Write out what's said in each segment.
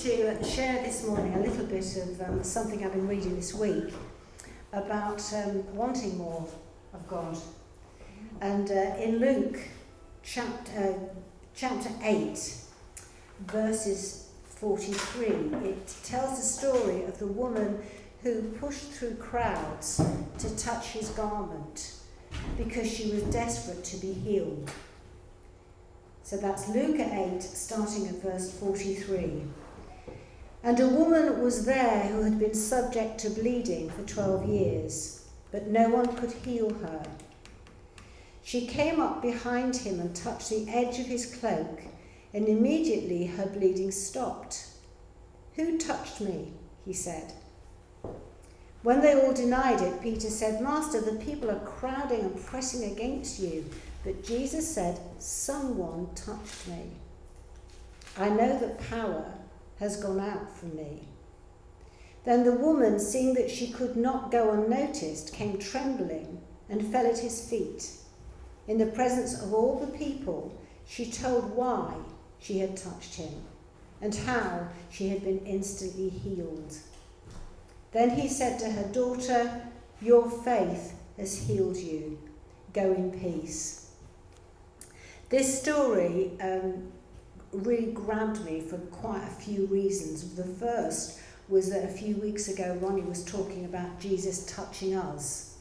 to share this morning a little bit of something I've been reading this week about wanting more of God. And in Luke chapter 8, verses 43, it tells the story of the woman who pushed through crowds to touch his garment because she was desperate to be healed. So that's Luke 8, starting at verse 43. And a woman was there who had been subject to bleeding for 12 years, but no one could heal her. She came up behind him and touched the edge of his cloak, and immediately her bleeding stopped. "Who touched me?" he said. When they all denied it, Peter said, "Master, the people are crowding and pressing against you." But Jesus said, "Someone touched me. I know that power has gone out from me." Then the woman, seeing that she could not go unnoticed, came trembling and fell at his feet. In the presence of all the people, she told why she had touched him and how she had been instantly healed. Then he said to her, "Daughter, your faith has healed you. Go in peace." This story really grabbed me for quite a few reasons. The first was that a few weeks ago Ronnie was talking about Jesus touching us,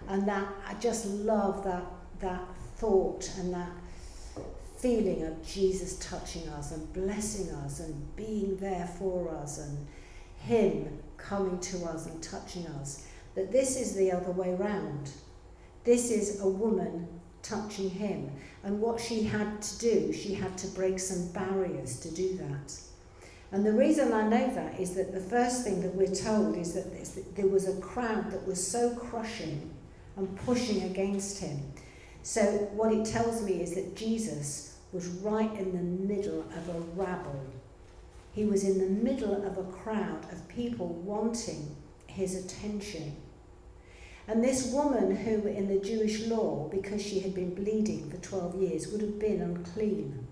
and that I just love that thought and that feeling of Jesus touching us and blessing us and being there for us and him coming to us and touching us. But this is the other way round. This is a woman touching him, and what she had to do, she had to break some barriers to do that. And the reason I know that is that the first thing that we're told is that there was a crowd that was so crushing and pushing against him. So what it tells me is that Jesus was right in the middle of a rabble. He was in the middle of a crowd of people wanting his attention. And this woman who in the Jewish law, because she had been bleeding for 12 years, would have been unclean.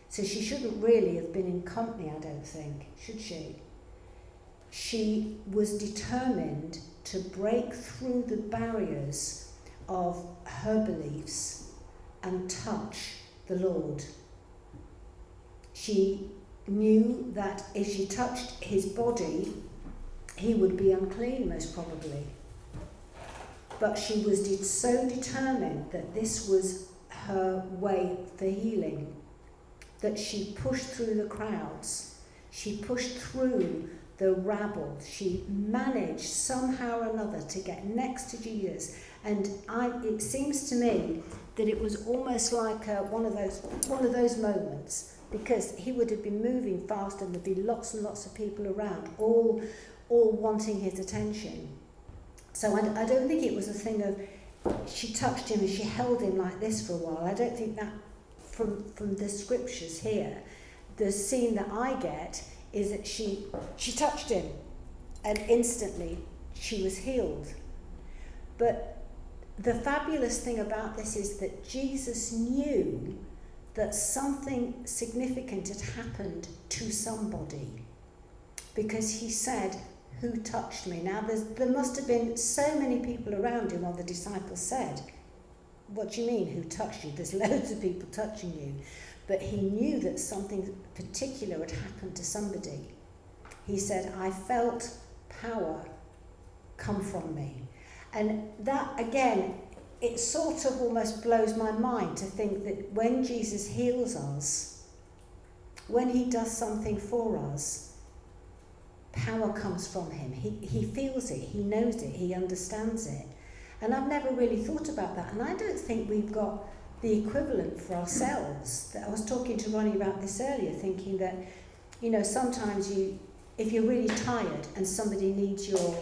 So she shouldn't really have been in company, I don't think, should she? She was determined to break through the barriers of her beliefs and touch the Lord. She knew that if she touched his body, he would be unclean, most probably. But she was so determined that this was her way for healing, that she pushed through the crowds, she pushed through the rabble, she managed somehow or another to get next to Jesus. And it seems to me that it was almost like one of those moments, because he would have been moving fast and there'd be lots and lots of people around, all wanting his attention. So I don't think it was a thing of she touched him and she held him like this for a while. I don't think that from the scriptures here, the scene that I get is that she touched him and instantly she was healed. But the fabulous thing about this is that Jesus knew that something significant had happened to somebody, because he said, "Who touched me?" Now, there must have been so many people around him while the disciples said, "What do you mean, who touched you? There's loads of people touching you." But he knew that something particular had happened to somebody. He said, "I felt power come from me." And that, again, it sort of almost blows my mind to think that when Jesus heals us, when he does something for us, power comes from him. He feels it, he knows it, he understands it. And I've never really thought about that. And I don't think we've got the equivalent for ourselves. I was talking to Ronnie about this earlier, thinking that, sometimes if you're really tired and somebody needs your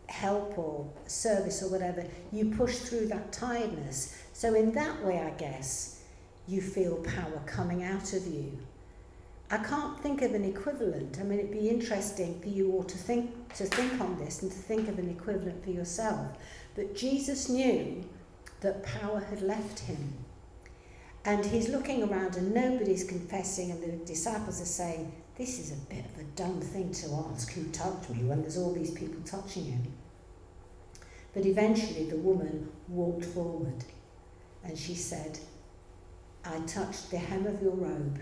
help or service or whatever, you push through that tiredness. So in that way, I guess, you feel power coming out of you. I can't think of an equivalent. I mean, it'd be interesting for you all to think on this and to think of an equivalent for yourself. But Jesus knew that power had left him. And he's looking around and nobody's confessing, and the disciples are saying, this is a bit of a dumb thing to ask, who touched me, when there's all these people touching him. But eventually the woman walked forward and she said, I touched the hem of your robe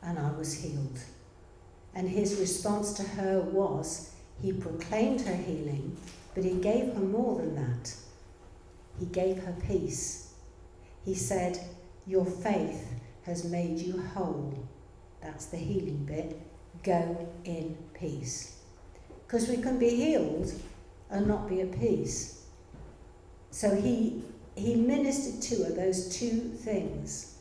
and I was healed. And his response to her was, he proclaimed her healing, but he gave her more than that. He gave her peace. He said, your faith has made you whole. That's the healing bit. Go in peace. Because we can be healed and not be at peace. So he ministered to her those two things.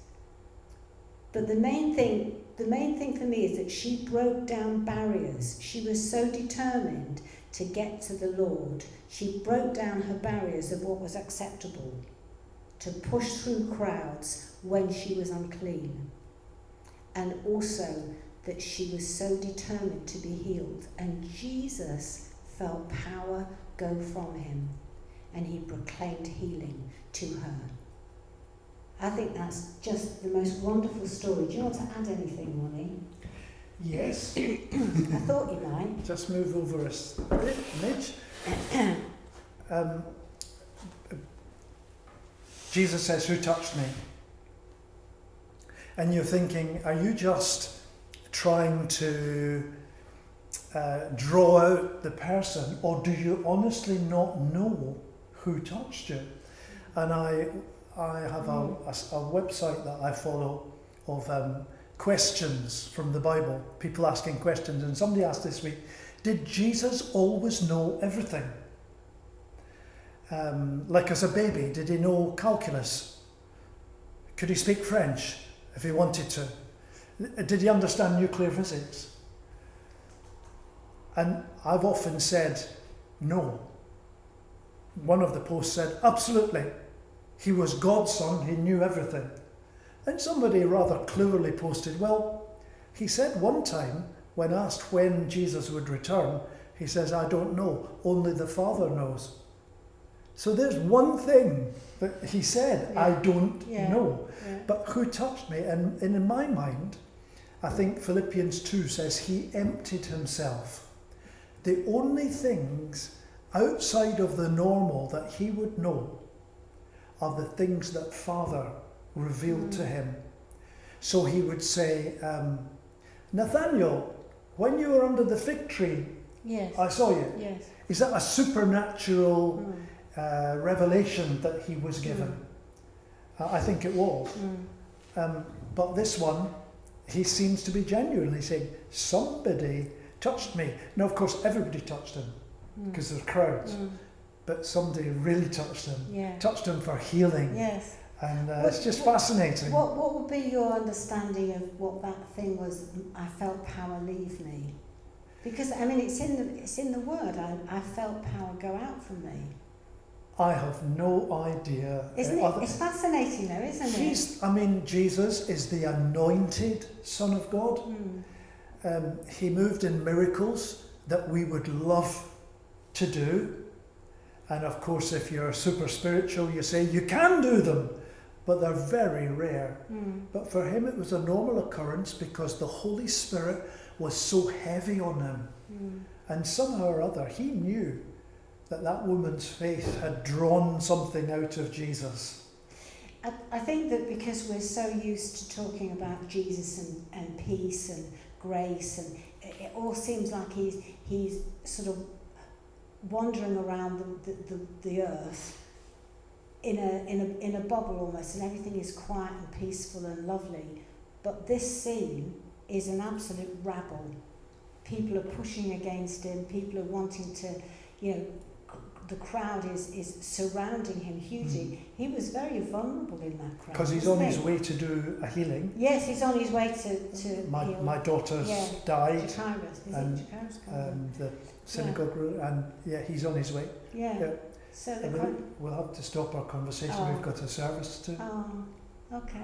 But the main thing for me is that she broke down barriers. She was so determined to get to the Lord. She broke down her barriers of what was acceptable, to push through crowds when she was unclean. And also that she was so determined to be healed. And Jesus felt power go from him, and he proclaimed healing to her. I think that's just the most wonderful story. Do you want to add anything, Ronnie? Yes. I thought you might. Just move over a bit, Midge. Jesus says, who touched me? And you're thinking, are you just trying to draw out the person, or do you honestly not know who touched you? And I have a website that I follow of questions from the Bible, people asking questions, and somebody asked this week, did Jesus always know everything? Like as a baby, did he know calculus? Could he speak French if he wanted to? Did he understand nuclear physics? And I've often said no. One of the posts said, absolutely. He was God's son, he knew everything. And somebody rather cleverly posted, well, he said one time, when asked when Jesus would return, he says, I don't know, only the Father knows. So there's one thing that he said, I don't know. Yeah. But who touched me? And in my mind, I think Philippians 2 says he emptied himself. The only things outside of the normal that he would know are the things that Father revealed to him. So he would say, Nathaniel, when you were under the fig tree, I saw you. Yes. Is that a supernatural revelation that he was given? I think it was. But this one, he seems to be genuinely saying, somebody touched me. Now, of course, everybody touched him because there's crowds. But somebody really touched him, touched him for healing. Yes. And it's just fascinating. What would be your understanding of what that thing was, I felt power leave me? Because, I mean, it's in the word, I felt power go out from me. I have no idea. Isn't it? It's fascinating though, isn't it? I mean, Jesus is the anointed Son of God. He moved in miracles that we would love to do. And of course, if you're super spiritual, you say you can do them, but they're very rare. But for him, it was a normal occurrence because the Holy Spirit was so heavy on him. And somehow or other, he knew that woman's faith had drawn something out of Jesus. I think that because we're so used to talking about Jesus and peace and grace, and it all seems like he's sort of wandering around the earth in a bubble almost, and everything is quiet and peaceful and lovely. But this scene is an absolute rabble. People are pushing against him. People are wanting to, the crowd is surrounding him hugely. He was very vulnerable in that crowd. Because he's on his way to do a healing. Yes, he's on his way to heal. My daughter's died. And the synagogue room, and he's on his way. So we'll have to stop our conversation. We've got a service to. Oh, okay.